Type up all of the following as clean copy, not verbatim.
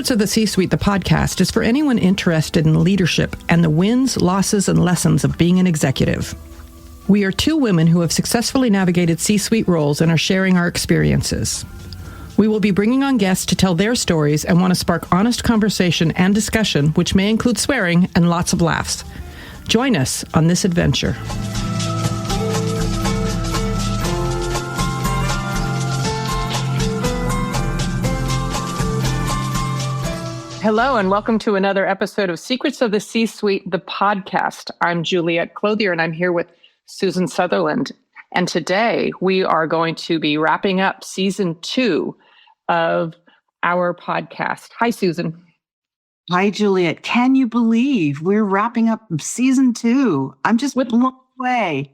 Secrets of the C-Suite, the podcast, is for anyone interested in leadership and the wins, losses, and lessons of being an executive. We are two women who have successfully navigated C-Suite roles and are sharing our experiences. We will be bringing on guests to tell their stories and want to spark honest conversation and discussion, which may include swearing and lots of laughs. Join us on this adventure. Hello, and welcome to another episode of Secrets of the C-Suite, the podcast. I'm Juliet Clothier, and I'm here with Susan Sutherland. And today we are going to be wrapping up season 2 of our podcast. Hi, Susan. Hi, Juliet. Can you believe we're wrapping up season 2? I'm just blown away.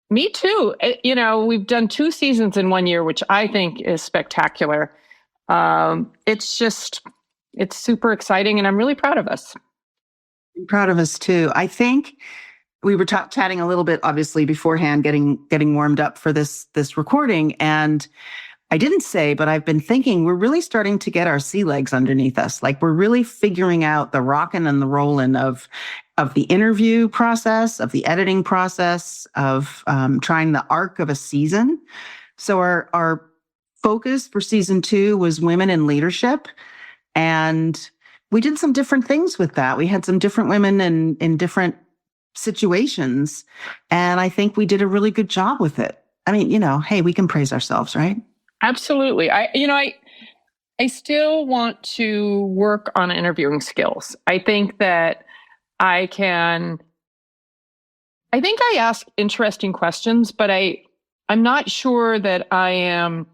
Me too. You know, we've done 2 seasons in 1 year, which I think is spectacular. It's super exciting, and I'm really proud of us. I'm proud of us too. I think we were chatting a little bit, obviously, beforehand, getting warmed up for this recording. And I didn't say, but I've been thinking we're really starting to get our sea legs underneath us. Like we're really figuring out the rocking and the rolling of the interview process, of the editing process, of trying the arc of a season. So our focus for season 2 was women in leadership. And we did some different things with that. We had some different women in different situations. And I think we did a really good job with it. I mean, you know, hey, we can praise ourselves, right? Absolutely. I still want to work on interviewing skills. I think that I ask interesting questions, but I'm not sure that I'm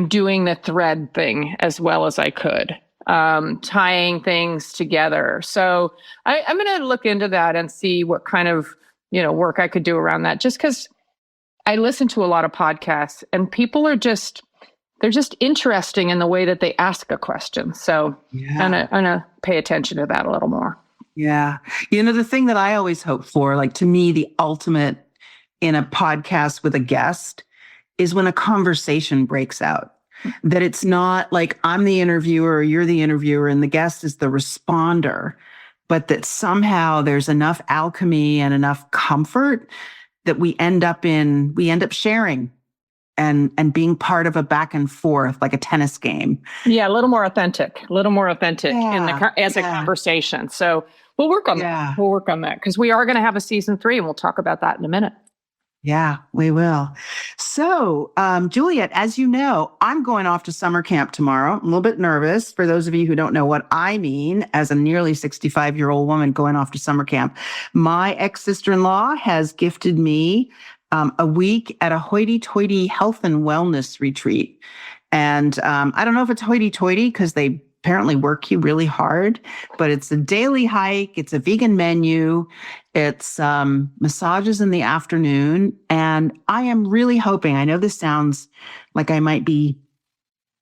doing the thread thing as well as I could, tying things together. So I'm going to look into that and see what kind of, work I could do around that. Just because I listen to a lot of podcasts and people they're just interesting in the way that they ask a question. So I'm going to pay attention to that a little more. Yeah. The thing that I always hope for, like to me, the ultimate in a podcast with a guest is when a conversation breaks out, that it's not like I'm the interviewer or you're the interviewer and the guest is the responder, but that somehow there's enough alchemy and enough comfort that we end up sharing and being part of a back and forth, like a tennis game. Yeah, a little more authentic as a conversation. So we'll work on that. We'll work on that because we are going to have a season 3 and we'll talk about that in a minute. Yeah, we will. So, Juliet, as you know, I'm going off to summer camp tomorrow. I'm a little bit nervous. For those of you who don't know what I mean, as a nearly 65-year-old woman going off to summer camp, my ex-sister-in-law has gifted me a week at a hoity-toity health and wellness retreat. And I don't know if it's hoity-toity because they apparently work you really hard, but it's a daily hike. It's a vegan menu. It's massages in the afternoon. And I am really hoping, I know this sounds like I might be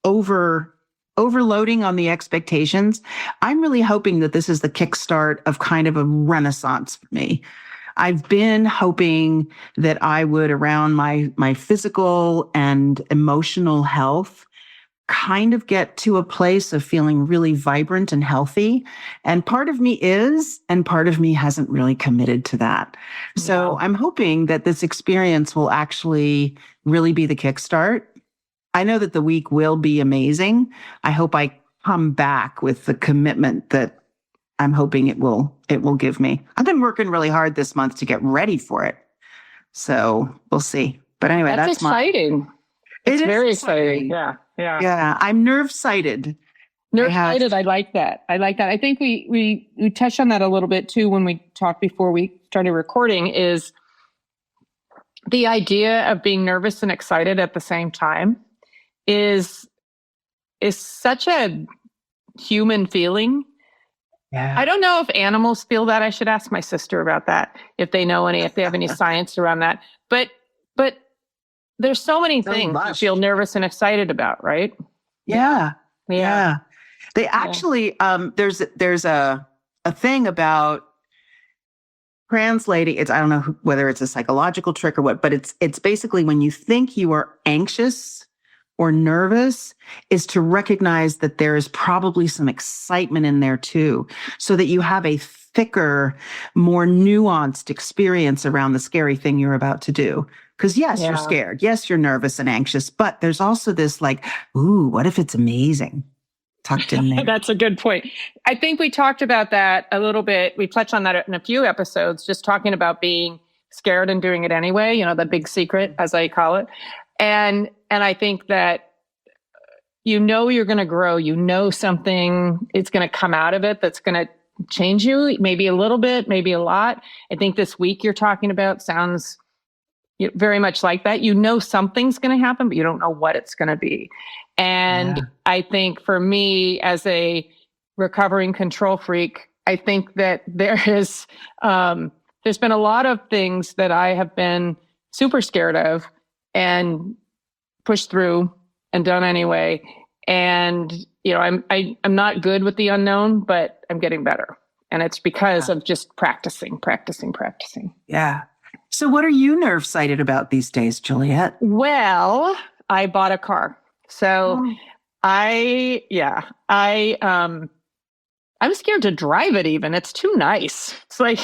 overloading on the expectations. I'm really hoping that this is the kickstart of kind of a renaissance for me. I've been hoping that I would, around my physical and emotional health, kind of get to a place of feeling really vibrant and healthy. And part of me is, and part of me hasn't really committed to that. So I'm hoping that this experience will actually really be the kickstart. I know that the week will be amazing. I hope I come back with the commitment that I'm hoping it will give me. I've been working really hard this month to get ready for it. So we'll see. But anyway, that's exciting. It's very exciting. Yeah. I'm nerve-sighted. Nerve-sighted. I like that. I think we touched on that a little bit too when we talked before we started recording, is the idea of being nervous and excited at the same time is such a human feeling. Yeah. I don't know if animals feel that. I should ask my sister about that, if they have any science around that. But there's so many things you feel nervous and excited about, right? Yeah. They actually, there's a thing about translating. I don't know whether it's a psychological trick or what, but it's basically when you think you are anxious or nervous is to recognize that there is probably some excitement in there too, so that you have a thicker, more nuanced experience around the scary thing you're about to do. Because yes, you're scared. Yes, you're nervous and anxious, but there's also this like, ooh, what if it's amazing? Tucked in there. That's a good point. I think we talked about that a little bit. We touched on that in a few episodes, just talking about being scared and doing it anyway, the big secret, as I call it. And I think that you're going to grow, something is going to come out of it that's going to change you, maybe a little bit, maybe a lot. I think this week you're talking about sounds very much like that. Something's going to happen, but you don't know what it's going to be. And I think for me, as a recovering control freak, I think that there's been a lot of things that I have been super scared of and pushed through and done anyway. And I'm not good with the unknown, but I'm getting better, and it's because of just practicing. Yeah. So what are you nerve-sighted about these days, Juliet? Well, I bought a car. So I'm scared to drive it even. It's too nice. It's like,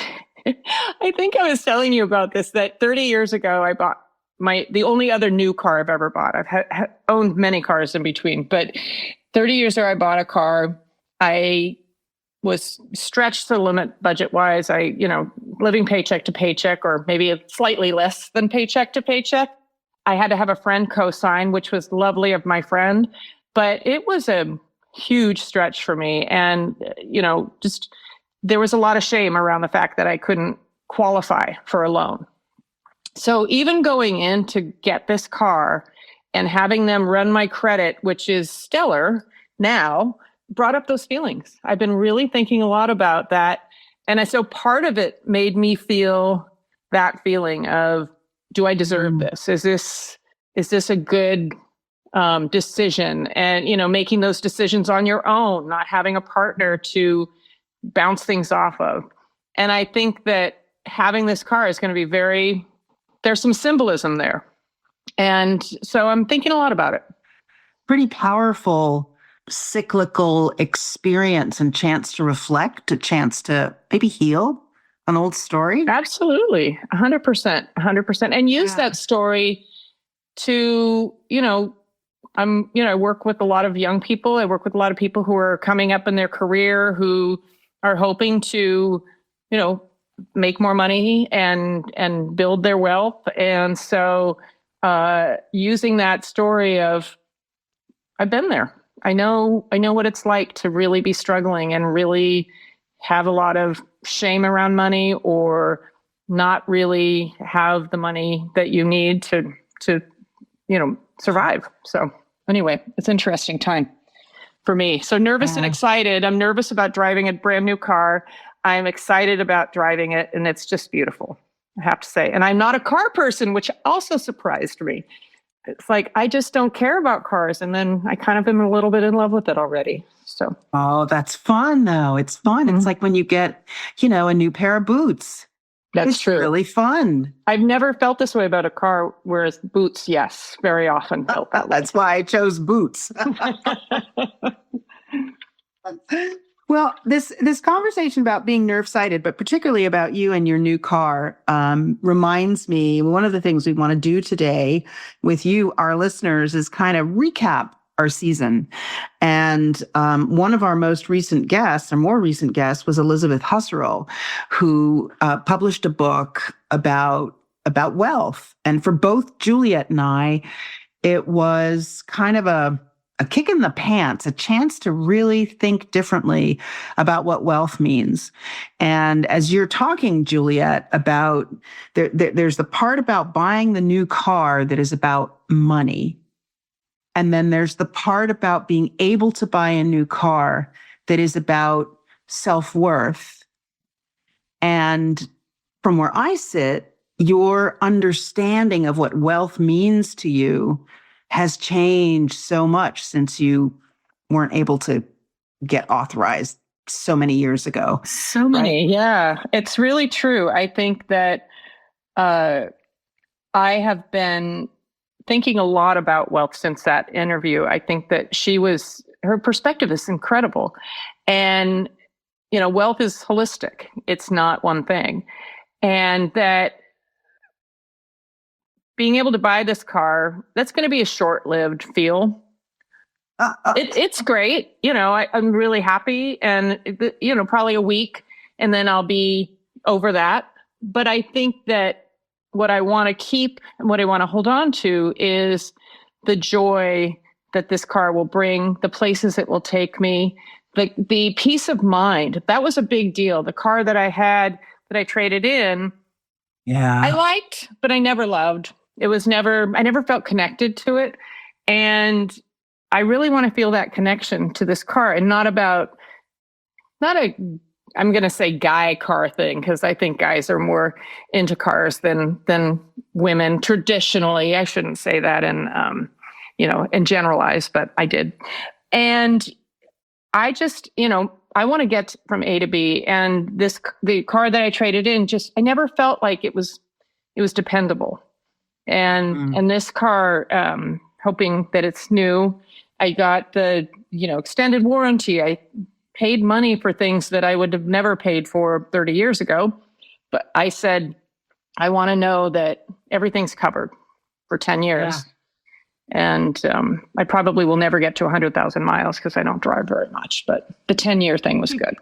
I think I was telling you about this, that 30 years ago, I bought the only other new car I've ever bought. I've owned many cars in between, but 30 years ago, I bought a car. I was stretched to the limit budget-wise. Living paycheck to paycheck, or maybe slightly less than paycheck to paycheck. I had to have a friend co-sign, which was lovely of my friend, but it was a huge stretch for me. And, just there was a lot of shame around the fact that I couldn't qualify for a loan. So even going in to get this car and having them run my credit, which is stellar now, brought up those feelings. I've been really thinking a lot about that. And so part of it made me feel that feeling of, do I deserve this? Is this a good decision? And, making those decisions on your own, not having a partner to bounce things off of. And I think that having this car is going to be there's some symbolism there. And so I'm thinking a lot about it. Pretty powerful cyclical experience and chance to reflect, a chance to maybe heal an old story. Absolutely. 100%. And use that story to, I work with a lot of young people. I work with a lot of people who are coming up in their career, who are hoping to, make more money and build their wealth. And so using that story of, I've been there. I know what it's like to really be struggling and really have a lot of shame around money, or not really have the money that you need to survive. So anyway, it's an interesting time for me. So nervous and excited. I'm nervous about driving a brand new car. I'm excited about driving it, and it's just beautiful, I have to say. And I'm not a car person, which also surprised me. It's like, I just don't care about cars. And then I kind of am a little bit in love with it already. So. Oh, that's fun though. It's fun. Mm-hmm. It's like when you get, a new pair of boots. That's true. It's really fun. I've never felt this way about a car, whereas boots, yes, very often felt that way. That's why I chose boots. Well, this conversation about being nerve-sighted, but particularly about you and your new car, reminds me, one of the things we want to do today with you, our listeners, is kind of recap our season. And one of our more recent guests was Elizabeth Husserl, who published a book about wealth. And for both Juliet and I, it was kind of a kick in the pants, a chance to really think differently about what wealth means. And as you're talking, Juliet, about there's the part about buying the new car that is about money. And then there's the part about being able to buy a new car that is about self-worth. And from where I sit, your understanding of what wealth means to you has changed so much since you weren't able to get authorized so many years ago. So many, yeah. It's really true. I think that I have been thinking a lot about wealth since that interview. I think that her perspective is incredible. And, wealth is holistic. It's not one thing. And that being able to buy this car, that's going to be a short-lived feel. It's great. I'm really happy, and, probably a week and then I'll be over that. But I think that what I want to keep and what I want to hold on to is the joy that this car will bring, the places it will take me, the peace of mind. That was a big deal. The car that I had that I traded in, I liked, but I never loved. I never felt connected to it. And I really want to feel that connection to this car, and not I'm going to say guy car thing, because I think guys are more into cars than women traditionally. I shouldn't say that and generalize, but I did. And I just, I want to get from A to B, and the car that I traded in, I never felt like it was dependable. And this car, hoping that it's new, I got the, extended warranty. I paid money for things that I would have never paid for 30 years ago. But I said, I want to know that everything's covered for 10 years. Yeah. And I probably will never get to 100,000 miles because I don't drive very much. But the 10-year thing was good.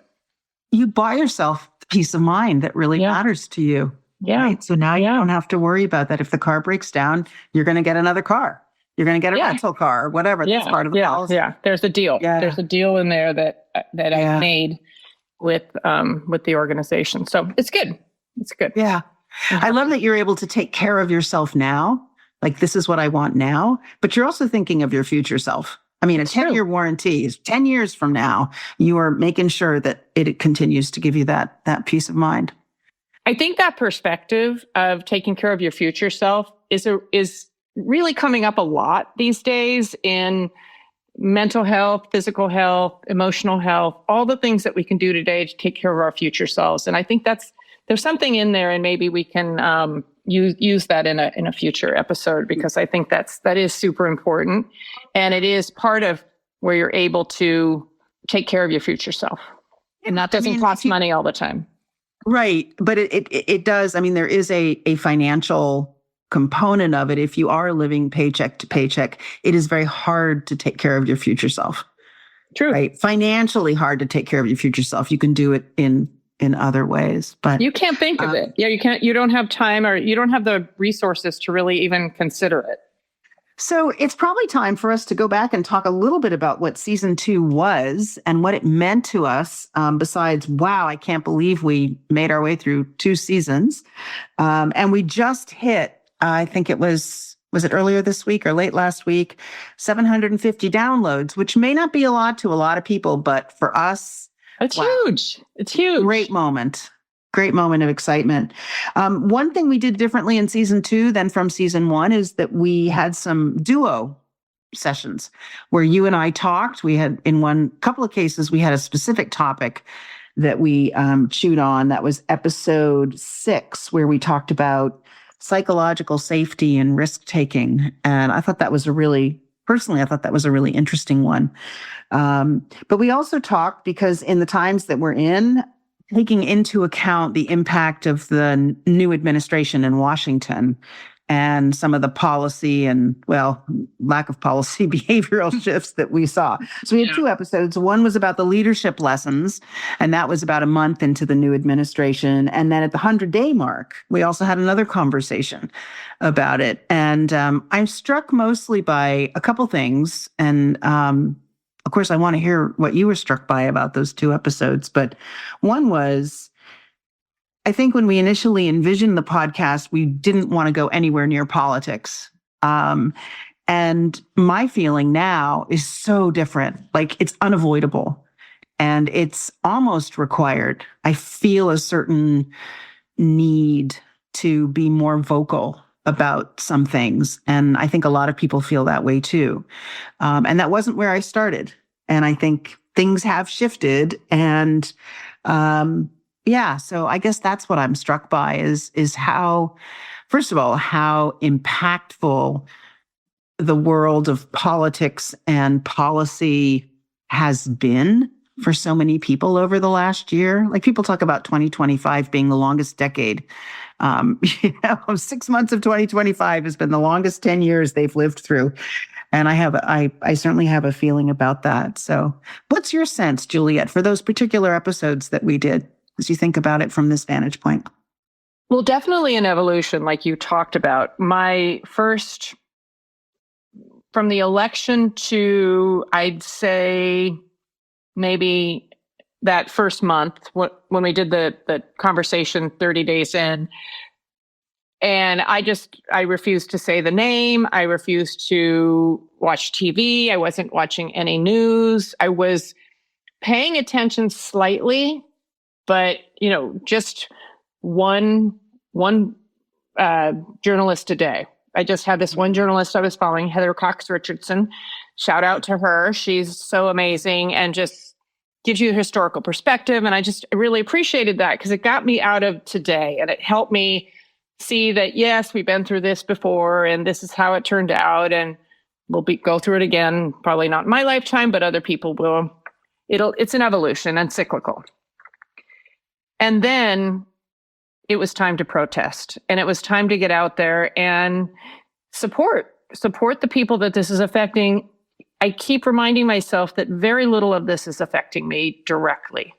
You buy yourself the peace of mind that really matters to you. Yeah. Right? So now you don't have to worry about that. If the car breaks down, you're going to get another car. You're going to get a rental car or whatever. That's part of the policy. Yeah. There's a deal. Yeah. There's a deal in there that I made with the organization. So it's good. It's good. Yeah. Mm-hmm. I love that you're able to take care of yourself now. Like, this is what I want now, but you're also thinking of your future self. I mean, a 10-year warranty is 10 years from now, you are making sure that it continues to give you that peace of mind. I think that perspective of taking care of your future self is really coming up a lot these days in mental health, physical health, emotional health, all the things that we can do today to take care of our future selves. And I think there's something in there, and maybe we can use that in a future episode, because I think that is super important, and it is part of where you're able to take care of your future self, and that doesn't cost money all the time. Right. But it does. I mean, there is a financial component of it. If you are living paycheck to paycheck, it is very hard to take care of your future self. True. Right. Financially hard to take care of your future self. You can do it in other ways, but you can't think of it. Yeah, you can't. You don't have time, or you don't have the resources to really even consider it. So it's probably time for us to go back and talk a little bit about what season 2 was and what it meant to us. Besides, wow, I can't believe we made our way through 2 seasons. And we just hit, I think it was it earlier this week or late last week, 750 downloads, which may not be a lot to a lot of people, but for us, it's huge. It's huge. Great moment of excitement. One thing we did differently in season 2 than from season 1 is that we had some duo sessions where you and I talked. We had, in couple of cases, we had a specific topic that we chewed on. That was episode 6, where we talked about psychological safety and risk taking. And I thought that was a really interesting one. But we also talked, because in the times that we're in, taking into account the impact of the new administration in Washington and some of the policy and, lack of policy behavioral shifts that we saw. So we had 2 episodes. One was about the leadership lessons, and that was about a month into the new administration. And then at the 100-day mark, we also had another conversation about it. And I'm struck mostly by a couple things. And of course, I want to hear what you were struck by about those 2 episodes. But one was, I think when we initially envisioned the podcast, we didn't want to go anywhere near politics. And my feeling now is so different. Like, it's unavoidable and it's almost required. I feel a certain need to be more vocal about some things. And I think a lot of people feel that way too. And that wasn't where I started. And I think things have shifted. And so I guess that's what I'm struck by is how, first of all, how impactful the world of politics and policy has been for so many people over the last year. Like people talk about 2025 being the longest decade. 6 months of 2025 has been the longest 10 years they've lived through. And I certainly have a feeling about that. So what's your sense, Juliet, for those particular episodes that we did, as you think about it from this vantage point? Well, definitely an evolution, like you talked about. My first, from the election to, I'd say, maybe that first month when we did the conversation 30 days in, and I refused to say the name. I refused to watch TV. I wasn't watching any news. I was paying attention slightly, but, just one journalist a day. I just had this one journalist I was following, Heather Cox Richardson. Shout out to her. She's so amazing and just gives you a historical perspective. And I really appreciated that because it got me out of today and it helped me see that, yes, we've been through this before and this is how it turned out. And we'll go through it again, probably not in my lifetime, but other people will. It's an evolution and cyclical. And then it was time to protest and it was time to get out there and support the people that this is affecting. I keep reminding myself that very little of this is affecting me directly,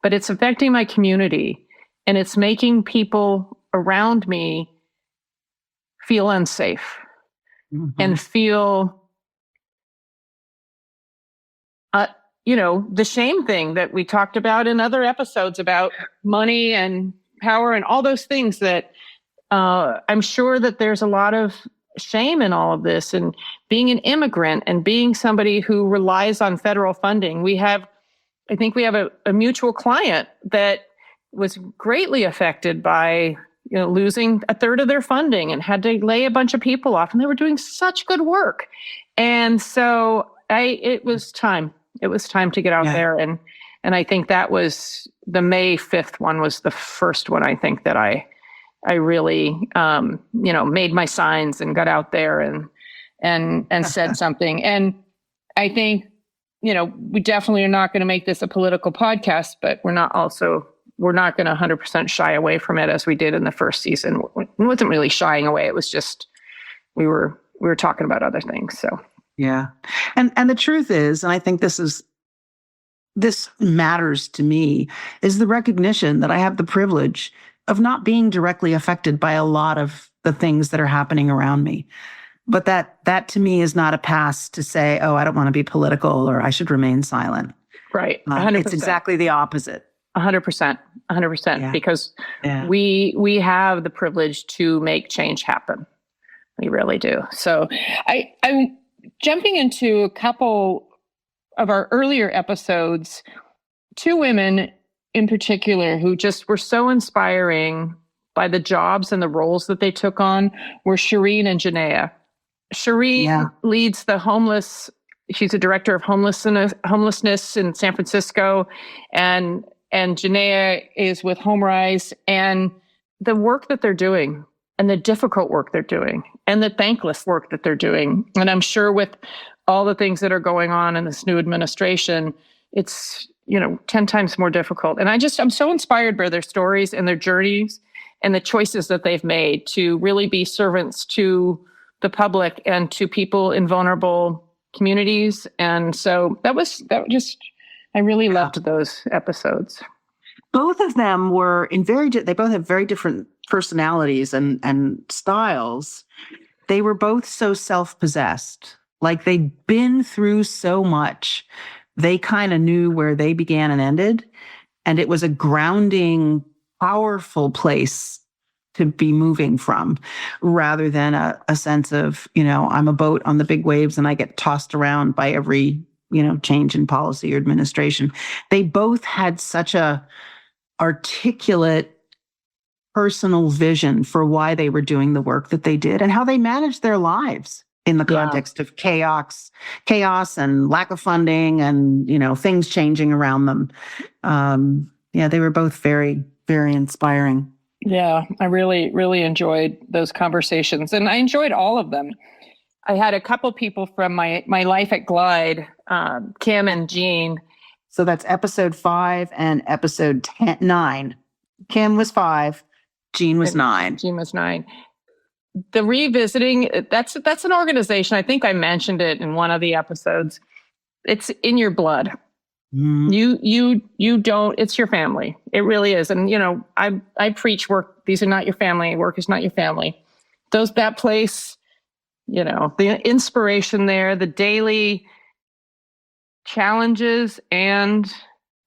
but it's affecting my community and it's making people around me feel unsafe and feel, the shame thing that we talked about in other episodes about money and power and all those things that I'm sure that there's a lot of shame in all of this, and being an immigrant and being somebody who relies on federal funding. I think we have a mutual client that was greatly affected by, losing a third of their funding and had to lay a bunch of people off, and they were doing such good work. And so it was time. It was time to get out there. And I think that was the May 5th one was the first one, I think, that I really, made my signs and got out there and said something. And I think, we definitely are not going to make this a political podcast, but we're not going to 100% shy away from it as we did in the first season. It wasn't really shying away. It was just, we were talking about other things. So. Yeah. And the truth is, and I think this matters to me, is the recognition that I have the privilege of not being directly affected by a lot of the things that are happening around me. But that to me is not a pass to say, oh, I don't want to be political or I should remain silent. Right. 100%. It's exactly the opposite. 100%. Yeah. Because we have the privilege to make change happen. We really do. So I'm jumping into a couple of our earlier episodes, two women in particular who just were so inspiring by the jobs and the roles that they took on were Shireen and Janaea. Shireen leads the homeless. She's a director of homelessness in San Francisco, and Janaea is with HomeRise, and the work that they're doing and the difficult work they're doing and the thankless work that they're doing. And I'm sure with all the things that are going on in this new administration, it's, 10 times more difficult. And I'm so inspired by their stories and their journeys and the choices that they've made to really be servants to the public and to people in vulnerable communities. And so I really loved those episodes. Both of them were they both have very different personalities and styles. They were both so self-possessed, like they'd been through so much. They kind of knew where they began and ended. And it was a grounding, powerful place to be moving from, rather than a sense of, I'm a boat on the big waves and I get tossed around by every, change in policy or administration. They both had such a articulate personal vision for why they were doing the work that they did and how they managed their lives in the context of chaos and lack of funding and, things changing around them. They were both very, very inspiring. Yeah, I really, really enjoyed those conversations, and I enjoyed all of them. I had a couple people from my life at Glide, Kim and Jean. So that's episode 5 and episode 9. Kim was 5, Jean was 9. Jean was 9. The revisiting, that's an organization. I think I mentioned it in one of the episodes. It's in your blood. You don't, it's your family. It really is. And, I preach work. These are not your family. Work is not your family. That place, the inspiration there, the daily challenges and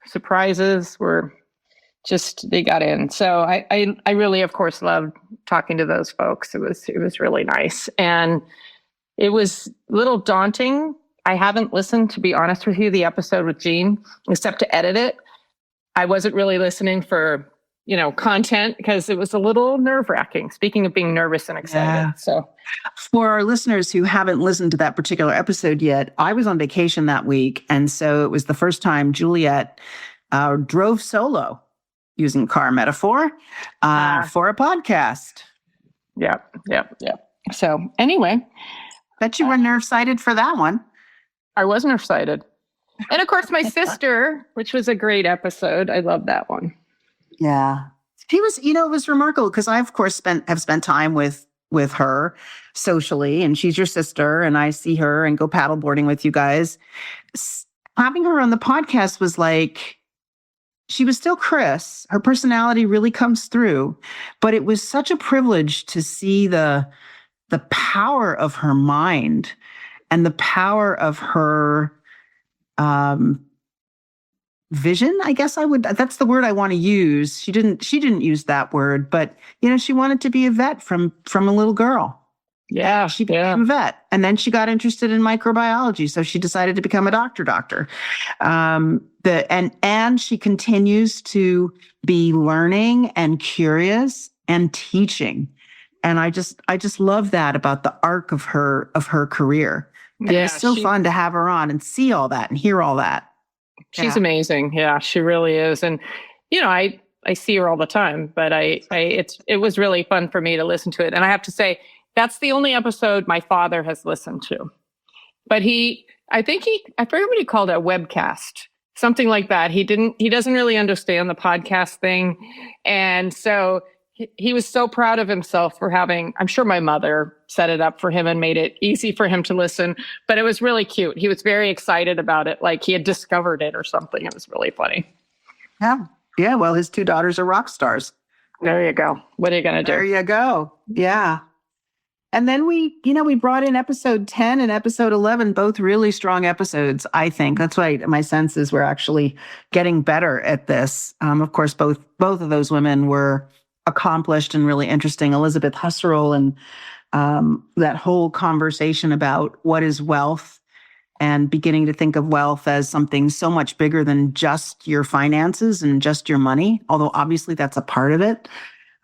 surprises were just, they got in. So I really, of course, loved talking to those folks. It was really nice. And it was a little daunting. I haven't listened, to be honest with you, the episode with Jean, except to edit it. I wasn't really listening for, content because it was a little nerve-wracking. Speaking of being nervous and excited. Yeah. So for our listeners who haven't listened to that particular episode yet, I was on vacation that week. And so it was the first time Juliet drove solo, using car metaphor, for a podcast. Yep. So anyway. Bet you were nerve-sighted for that one. I wasn't excited. And of course, my sister, which was a great episode. I love that one. Yeah. She was, it was remarkable because I, of course, have spent time with her socially, and she's your sister, and I see her and go paddleboarding with you guys. Having her on the podcast was like, she was still Chris. Her personality really comes through, but it was such a privilege to see the power of her mind and the power of her vision. I guess that's the word I want to use. She didn't use that word, but she wanted to be a vet from a little girl. Yeah. She became a vet, and then she got interested in microbiology. So she decided to become a doctor. And she continues to be learning and curious and teaching. And I just love that about the arc of her career. And it's so fun to have her on and see all that and hear all that. She's amazing. Yeah, she really is. And, I see her all the time, but it was really fun for me to listen to it. And I have to say, that's the only episode my father has listened to. But I forget what he called it, a webcast, something like that. He doesn't really understand the podcast thing. And so he was so proud of himself for I'm sure my mother set it up for him and made it easy for him to listen, but it was really cute. He was very excited about it. Like he had discovered it or something. It was really funny. Yeah. Yeah. Well, his 2 daughters are rock stars. There you go. What are you going to do? There you go. Yeah. And then we brought in episode 10 and episode 11, both really strong episodes, I think. That's why my sense is we're actually getting better at this. Of course, both of those women were accomplished and really interesting. Elizabeth Husserl and that whole conversation about what is wealth and beginning to think of wealth as something so much bigger than just your finances and just your money, although obviously that's a part of it.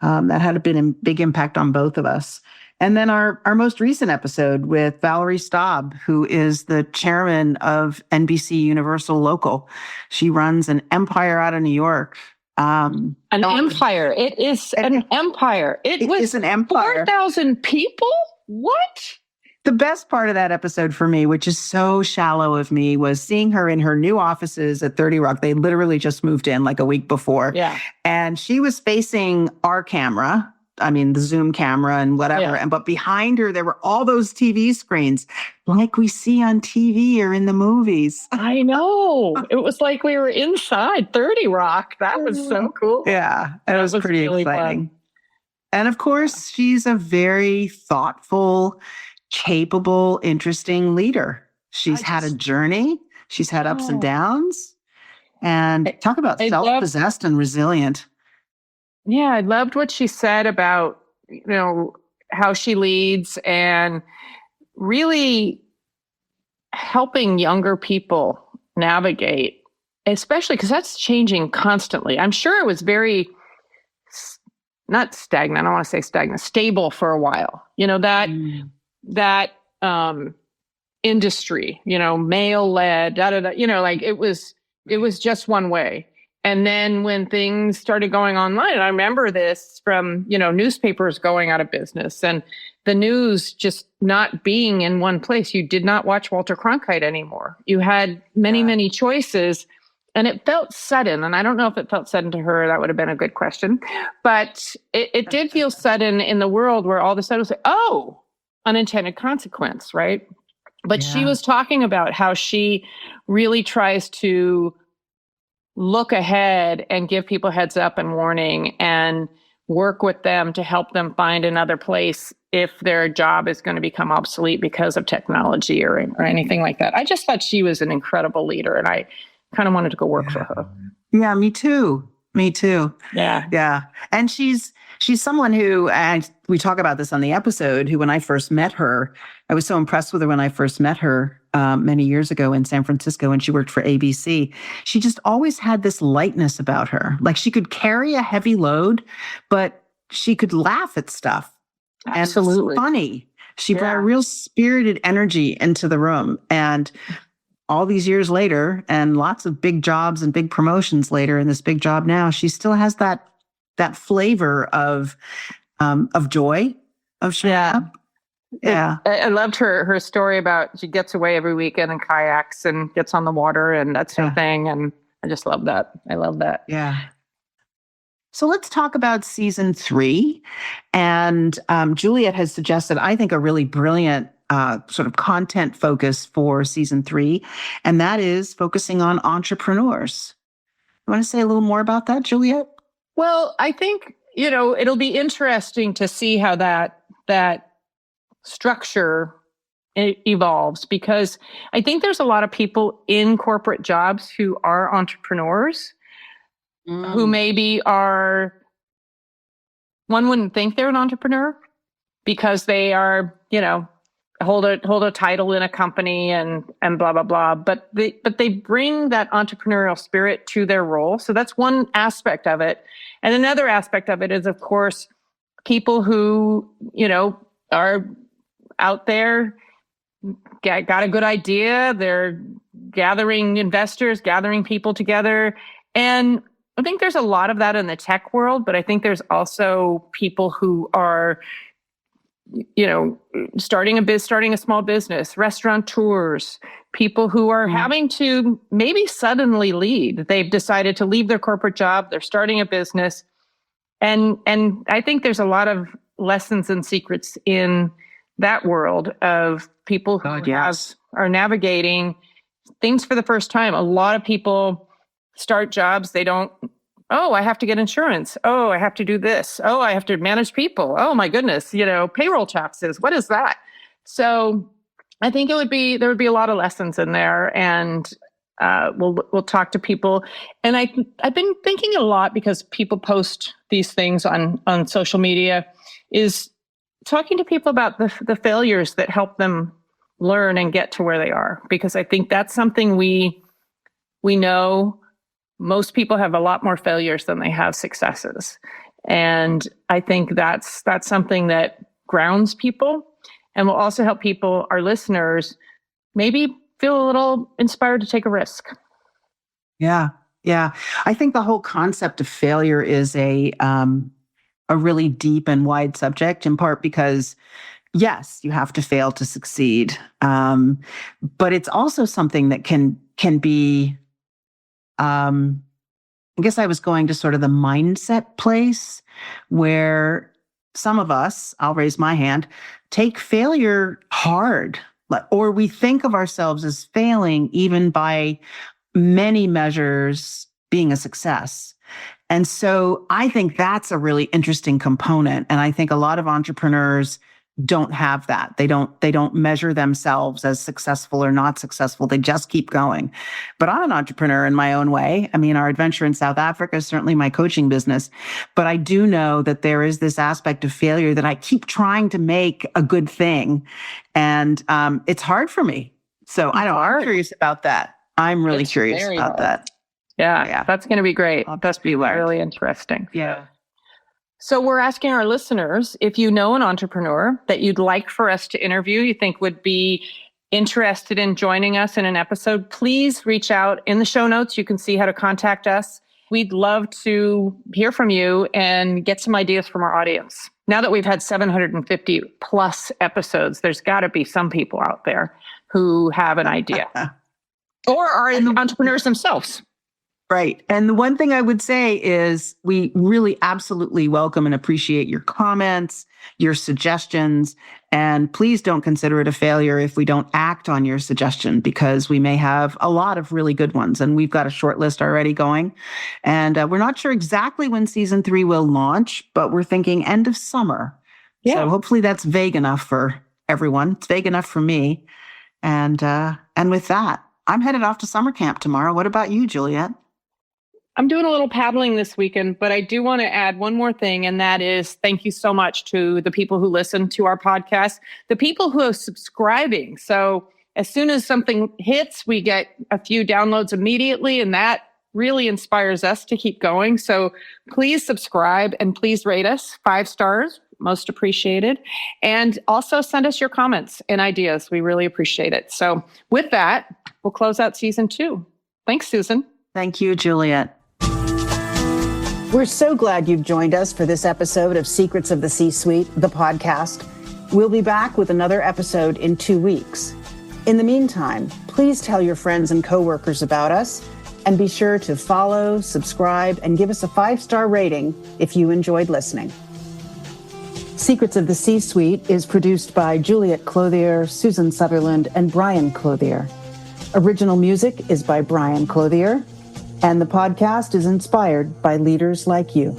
That had been a big impact on both of us. And then our most recent episode with Valerie Staub, who is the chairman of NBC Universal Local. She runs an empire out of New York. An empire. It is an empire. It was an empire. 4,000 people? What? The best part of that episode for me, which is so shallow of me, was seeing her in her new offices at 30 Rock. They literally just moved in like a week before. Yeah. And she was facing our camera. I mean, the Zoom camera and whatever. Yeah. But behind her, there were all those TV screens like we see on TV or in the movies. I know. It was like we were inside 30 Rock. That was so cool. Yeah, it was pretty really exciting. Fun. And of course, she's a very thoughtful, capable, interesting leader. She's had a journey. She's had ups and downs. And talk about self-possessed and resilient. Yeah, I loved what she said about, how she leads and really helping younger people navigate, especially because that's changing constantly. I'm sure it was very, not stagnant, I don't want to say stagnant, stable for a while. That industry, male led, like it was just one way. And then when things started going online, and I remember this from, newspapers going out of business and the news just not being in one place. You did not watch Walter Cronkite anymore. You had many, many choices, and it felt sudden. And I don't know if it felt sudden to her. That would have been a good question. But it did feel sudden in the world where all of a sudden it was like, oh, unintended consequence, right? But she was talking about how she really tries to look ahead and give people heads up and warning and work with them to help them find another place if their job is going to become obsolete because of technology or anything like that. I just thought she was an incredible leader, and I kind of wanted to go work for her. Yeah, me too. Me too. Yeah. Yeah. And she's someone who, and we talk about this on the episode, who, when I first met her, I was so impressed with her when I first met her many years ago in San Francisco when she worked for ABC. She just always had this lightness about her. Like, she could carry a heavy load, but she could laugh at stuff. Absolutely. And funny. She brought a real spirited energy into the room. And all these years later, and lots of big jobs and big promotions later in this big job now, she still has that flavor of joy, of showing up. Yeah. I loved her story about she gets away every weekend and kayaks and gets on the water and that's her thing. And I just love that. I love that. Yeah. So let's talk about season 3. And Juliet has suggested, I think, a really brilliant sort of content focus for season 3. And that is focusing on entrepreneurs. You want to say a little more about that, Juliet? Well, I think, it'll be interesting to see how that structure evolves, because I think there's a lot of people in corporate jobs who are entrepreneurs who maybe one wouldn't think they're an entrepreneur because they are, hold a title in a company and blah, blah, blah. But they bring that entrepreneurial spirit to their role. So that's one aspect of it. And another aspect of it is, of course, people who, are out there, got a good idea. They're gathering investors, gathering people together. And I think there's a lot of that in the tech world, but I think there's also people who are, starting a small business, restaurateurs, people who are having to maybe suddenly lead. They've decided to leave their corporate job. They're starting a business. And I think there's a lot of lessons and secrets in that world of people who are navigating things for the first time. A lot of people start jobs. They don't, I have to get insurance. I have to do this. I have to manage people. Oh my goodness, payroll taxes. What is that? So I think there would be a lot of lessons in there, and we'll talk to people. And I've been thinking a lot, because people post these things on social media, is talking to people about the failures that help them learn and get to where they are. Because I think that's something we know. Most people have a lot more failures than they have successes. And I think that's something that grounds people and will also help people, our listeners, maybe feel a little inspired to take a risk. Yeah. Yeah. I think the whole concept of failure is a really deep and wide subject, in part because, yes, you have to fail to succeed. But it's also something that can be, I guess I was going to sort of the mindset place where some of us, I'll raise my hand, take failure hard, or we think of ourselves as failing even by many measures being a success. And so I think that's a really interesting component. And I think a lot of entrepreneurs don't have that. They don't measure themselves as successful or not successful. They just keep going. But I'm an entrepreneur in my own way. I mean, our adventure in South Africa is certainly my coaching business. But I do know that there is this aspect of failure that I keep trying to make a good thing. And it's hard for me. So I'm curious about that. I'm really curious about that. Yeah, that's going to be great. That's be really interesting. Yeah. So we're asking our listeners, if you know an entrepreneur that you'd like for us to interview, you think would be interested in joining us in an episode, please reach out. In the show notes, you can see how to contact us. we'd love to hear from you and get some ideas from our audience. Now that we've had 750 plus episodes, there's got to be some people out there who have an idea or are entrepreneurs themselves. Right. And the one thing I would say is we really absolutely welcome and appreciate your comments, your suggestions, and please don't consider it a failure if we don't act on your suggestion, because we may have a lot of really good ones and we've got a short list already going. And we're not sure exactly when season 3 will launch, but we're thinking end of summer. Yeah. So hopefully that's vague enough for everyone. It's vague enough for me. And with that, I'm headed off to summer camp tomorrow. What about you, Juliet? I'm doing a little paddling this weekend, but I do want to add one more thing, and that is thank you so much to the people who listen to our podcast, the people who are subscribing. So as soon as something hits, we get a few downloads immediately, and that really inspires us to keep going. So please subscribe and please rate us 5 stars, most appreciated. And also send us your comments and ideas. We really appreciate it. So with that, we'll close out season 2. Thanks, Susan. Thank you, Juliet. We're so glad you've joined us for this episode of Secrets of the C-Suite, the podcast. We'll be back with another episode in 2 weeks. In the meantime, please tell your friends and coworkers about us, and be sure to follow, subscribe, and give us a 5-star rating if you enjoyed listening. Secrets of the C-Suite is produced by Juliet Clothier, Susan Sutherland, and Brian Clothier. Original music is by Brian Clothier. And the podcast is inspired by leaders like you.